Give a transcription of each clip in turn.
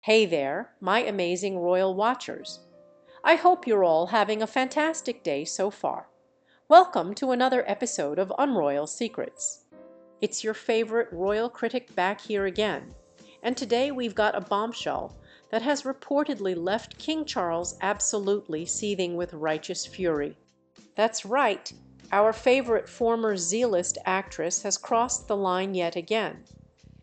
Hey there, my amazing royal watchers. I hope you're all having a fantastic day so far. Welcome to another episode of Unroyal Secrets. It's your favorite royal critic back here again, and today we've got a bombshell that has reportedly left King Charles absolutely seething with righteous fury. That's right, our favorite former Z-list actress has crossed the line yet again.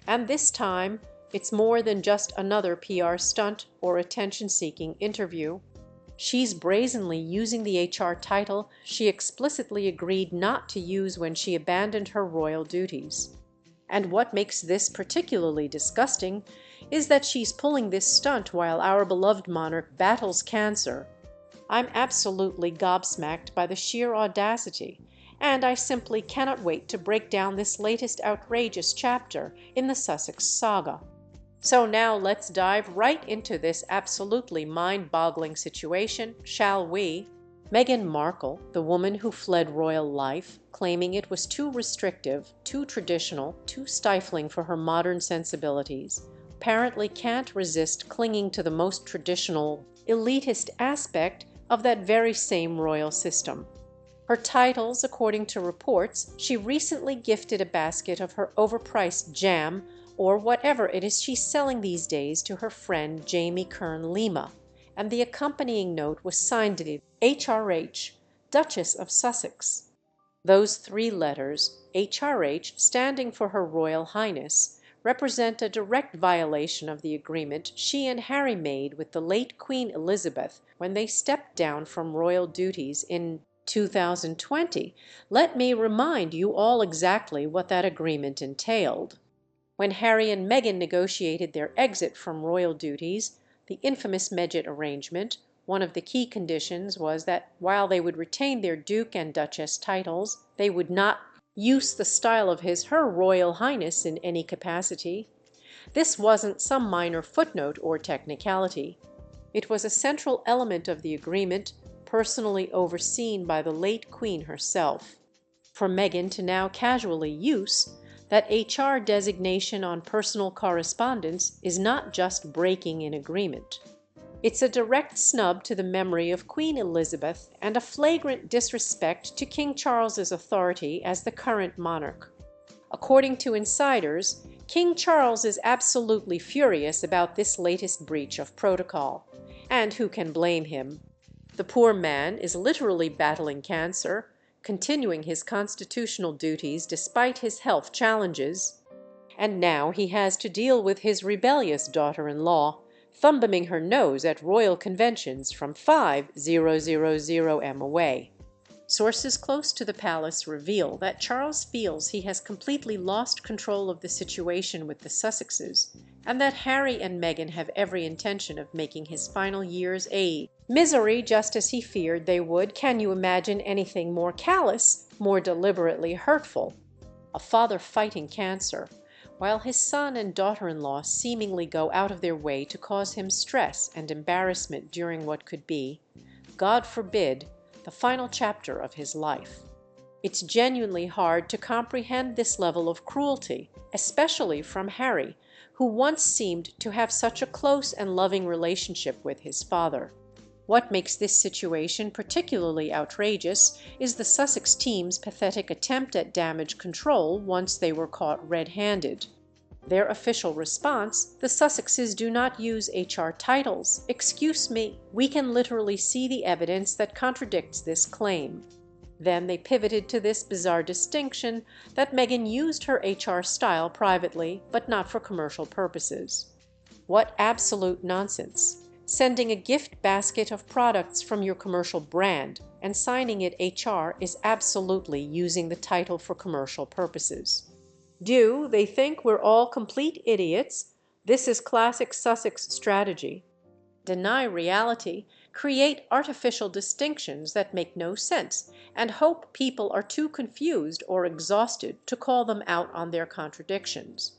And this time, it's more than just another PR stunt or attention-seeking interview. She's brazenly using the HR title she explicitly agreed not to use when she abandoned her royal duties. And what makes this particularly disgusting is that she's pulling this stunt while our beloved monarch battles cancer. I'm absolutely gobsmacked by the sheer audacity, and I simply cannot wait to break down this latest outrageous chapter in the Sussex saga. So now let's dive right into this absolutely mind-boggling situation, shall we? Meghan Markle, the woman who fled royal life, claiming it was too restrictive, too traditional, too stifling for her modern sensibilities, apparently can't resist clinging to the most traditional, elitist aspect of that very same royal system. Her titles, according to reports, she recently gifted a basket of her overpriced jam or whatever it is she's selling these days to her friend Jamie Kern-Lima, and the accompanying note was signed HRH, Duchess of Sussex. Those three letters, HRH standing for Her Royal Highness, represent a direct violation of the agreement she and Harry made with the late Queen Elizabeth when they stepped down from royal duties in 2020. Let me remind you all exactly what that agreement entailed. When Harry and Meghan negotiated their exit from royal duties, the infamous Meghan arrangement, one of the key conditions was that while they would retain their Duke and Duchess titles, they would not use the style of Her Royal Highness in any capacity. This wasn't some minor footnote or technicality. It was a central element of the agreement, personally overseen by the late Queen herself. For Meghan to now casually use that HR designation on personal correspondence is not just breaking an agreement. It's a direct snub to the memory of Queen Elizabeth and a flagrant disrespect to King Charles's authority as the current monarch. According to insiders, King Charles is absolutely furious about this latest breach of protocol. And who can blame him? The poor man is literally battling cancer, continuing his constitutional duties despite his health challenges. And now he has to deal with his rebellious daughter-in-law, thumbing her nose at royal conventions from 5000 m away. Sources close to the palace reveal that Charles feels he has completely lost control of the situation with the Sussexes, and that Harry and Meghan have every intention of making his final years a misery, just as he feared they would. Can you imagine anything more callous, more deliberately hurtful? A father fighting cancer, while his son and daughter-in-law seemingly go out of their way to cause him stress and embarrassment during what could be, God forbid, the final chapter of his life. It's genuinely hard to comprehend this level of cruelty, especially from Harry, who once seemed to have such a close and loving relationship with his father. What makes this situation particularly outrageous is the Sussex team's pathetic attempt at damage control once they were caught red-handed. Their official response: the Sussexes do not use HR titles. Excuse me, we can literally see the evidence that contradicts this claim. Then they pivoted to this bizarre distinction that Meghan used her HR style privately, but not for commercial purposes. What absolute nonsense! Sending a gift basket of products from your commercial brand and signing it HR is absolutely using the title for commercial purposes. Do they think we're all complete idiots? This is classic Sussex strategy. Deny reality, create artificial distinctions that make no sense, and hope people are too confused or exhausted to call them out on their contradictions.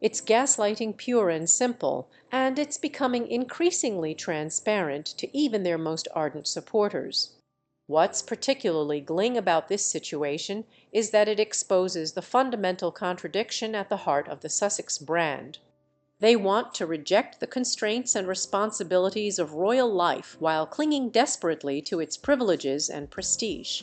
It's gaslighting pure and simple, and it's becoming increasingly transparent to even their most ardent supporters. What's particularly gling about this situation is that it exposes the fundamental contradiction at the heart of the Sussex brand. They want to reject the constraints and responsibilities of royal life while clinging desperately to its privileges and prestige.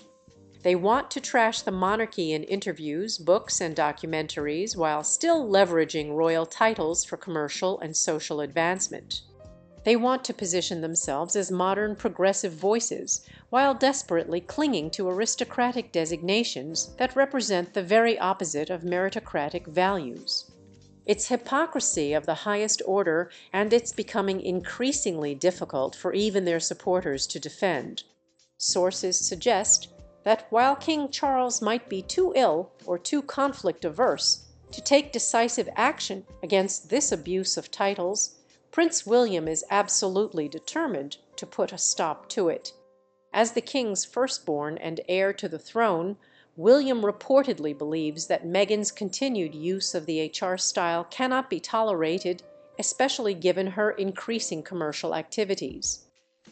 They want to trash the monarchy in interviews, books, and documentaries while still leveraging royal titles for commercial and social advancement. They want to position themselves as modern progressive voices while desperately clinging to aristocratic designations that represent the very opposite of meritocratic values. It's hypocrisy of the highest order, and it's becoming increasingly difficult for even their supporters to defend. Sources suggest that while King Charles might be too ill or too conflict-averse to take decisive action against this abuse of titles, Prince William is absolutely determined to put a stop to it. As the king's firstborn and heir to the throne, William reportedly believes that Meghan's continued use of the HR style cannot be tolerated, especially given her increasing commercial activities.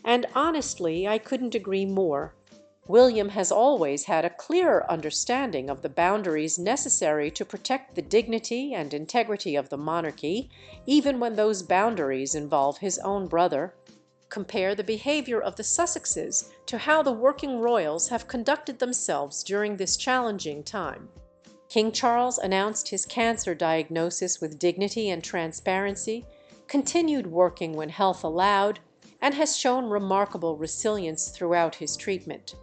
And honestly, I couldn't agree more. William has always had a clearer understanding of the boundaries necessary to protect the dignity and integrity of the monarchy, even when those boundaries involve his own brother. Compare the behavior of the Sussexes to how the working royals have conducted themselves during this challenging time. King Charles announced his cancer diagnosis with dignity and transparency, continued working when health allowed, and has shown remarkable resilience throughout his treatment.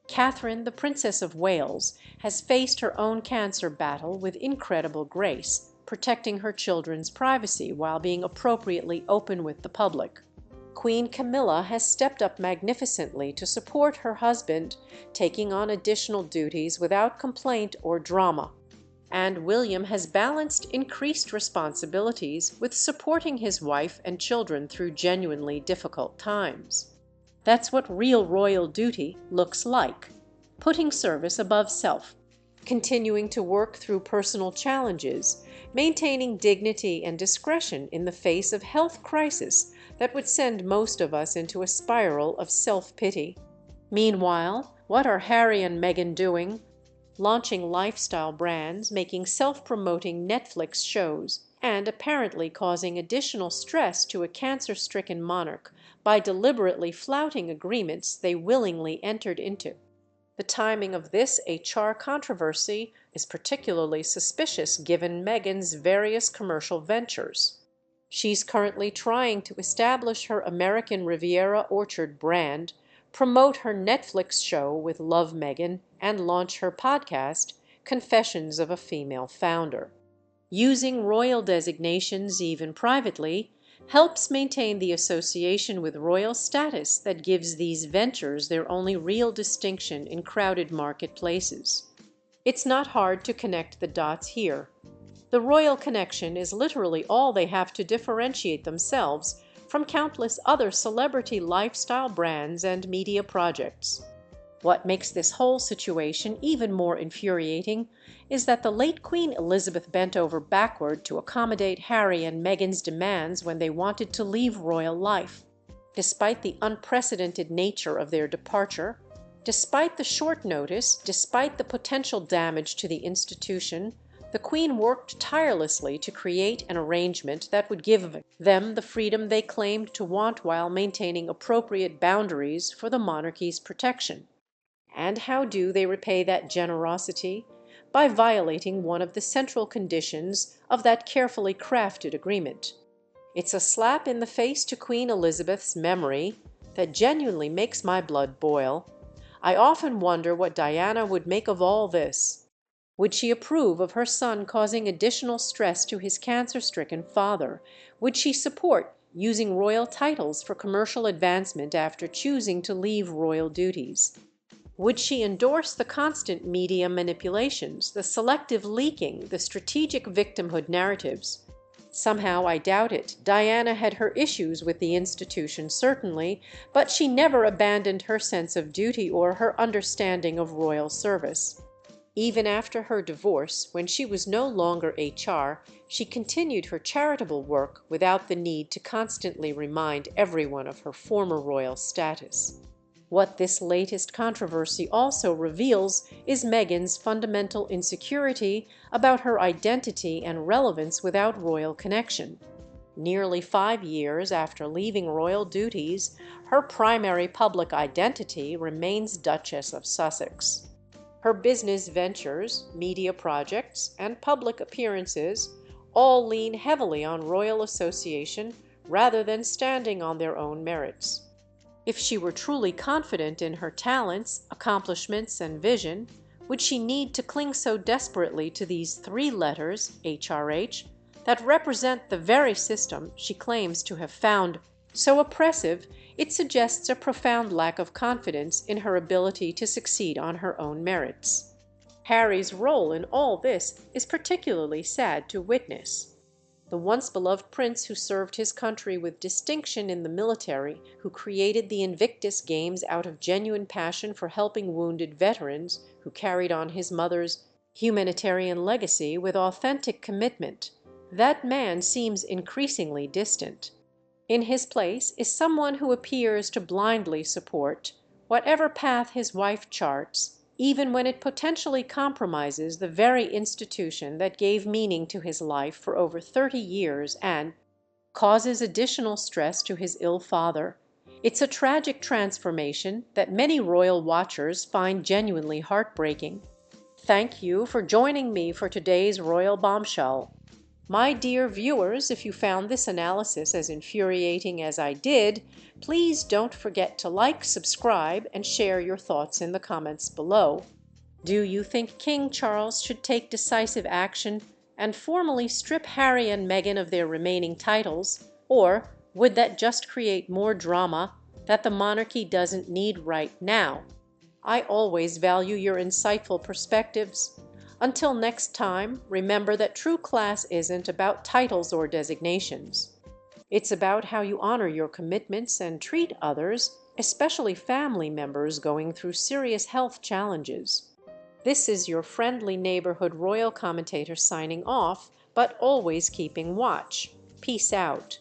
Catherine, the Princess of Wales, has faced her own cancer battle with incredible grace, protecting her children's privacy while being appropriately open with the public. Queen Camilla has stepped up magnificently to support her husband, taking on additional duties without complaint or drama. And William has balanced increased responsibilities with supporting his wife and children through genuinely difficult times. That's what real royal duty looks like: putting service above self, continuing to work through personal challenges, maintaining dignity and discretion in the face of health crisis that would send most of us into a spiral of self-pity. Meanwhile, what are Harry and Meghan doing? Launching lifestyle brands, making self-promoting Netflix shows, and apparently causing additional stress to a cancer-stricken monarch by deliberately flouting agreements they willingly entered into. The timing of this HR controversy is particularly suspicious given Meghan's various commercial ventures. She's currently trying to establish her American Riviera Orchard brand, promote her Netflix show with Love Meghan, and launch her podcast, Confessions of a Female Founder. Using royal designations even privately helps maintain the association with royal status that gives these ventures their only real distinction in crowded marketplaces. It's not hard to connect the dots here. The royal connection is literally all they have to differentiate themselves from countless other celebrity lifestyle brands and media projects. What makes this whole situation even more infuriating is that the late Queen Elizabeth bent over backward to accommodate Harry and Meghan's demands when they wanted to leave royal life. Despite the unprecedented nature of their departure, despite the short notice, despite the potential damage to the institution, the Queen worked tirelessly to create an arrangement that would give them the freedom they claimed to want while maintaining appropriate boundaries for the monarchy's protection. And how do they repay that generosity? By violating one of the central conditions of that carefully crafted agreement. It's a slap in the face to Queen Elizabeth's memory that genuinely makes my blood boil. I often wonder what Diana would make of all this. Would she approve of her son causing additional stress to his cancer-stricken father? Would she support using royal titles for commercial advancement after choosing to leave royal duties? Would she endorse the constant media manipulations, the selective leaking, the strategic victimhood narratives? Somehow I doubt it. Diana had her issues with the institution, certainly, but she never abandoned her sense of duty or her understanding of royal service. Even after her divorce, when she was no longer HR, she continued her charitable work without the need to constantly remind everyone of her former royal status. What this latest controversy also reveals is Meghan's fundamental insecurity about her identity and relevance without royal connection. Nearly 5 years after leaving royal duties, her primary public identity remains Duchess of Sussex. Her business ventures, media projects, and public appearances all lean heavily on royal association rather than standing on their own merits. If she were truly confident in her talents, accomplishments, and vision, would she need to cling so desperately to these three letters, HRH, that represent the very system she claims to have found so oppressive it suggests a profound lack of confidence in her ability to succeed on her own merits? Harry's role in all this is particularly sad to witness. The once beloved prince who served his country with distinction in the military, who created the Invictus Games out of genuine passion for helping wounded veterans, who carried on his mother's humanitarian legacy with authentic commitment, that man seems increasingly distant. In his place is someone who appears to blindly support whatever path his wife charts, even when it potentially compromises the very institution that gave meaning to his life for over 30 years and causes additional stress to his ill father. It's a tragic transformation that many royal watchers find genuinely heartbreaking. Thank you for joining me for today's Royal Bombshell. My dear viewers, if you found this analysis as infuriating as I did, please don't forget to like, subscribe, and share your thoughts in the comments below. Do you think King Charles should take decisive action and formally strip Harry and Meghan of their remaining titles, or would that just create more drama that the monarchy doesn't need right now? I always value your insightful perspectives. Until next time, remember that true class isn't about titles or designations. It's about how you honor your commitments and treat others, especially family members going through serious health challenges. This is your friendly neighborhood royal commentator signing off, but always keeping watch. Peace out.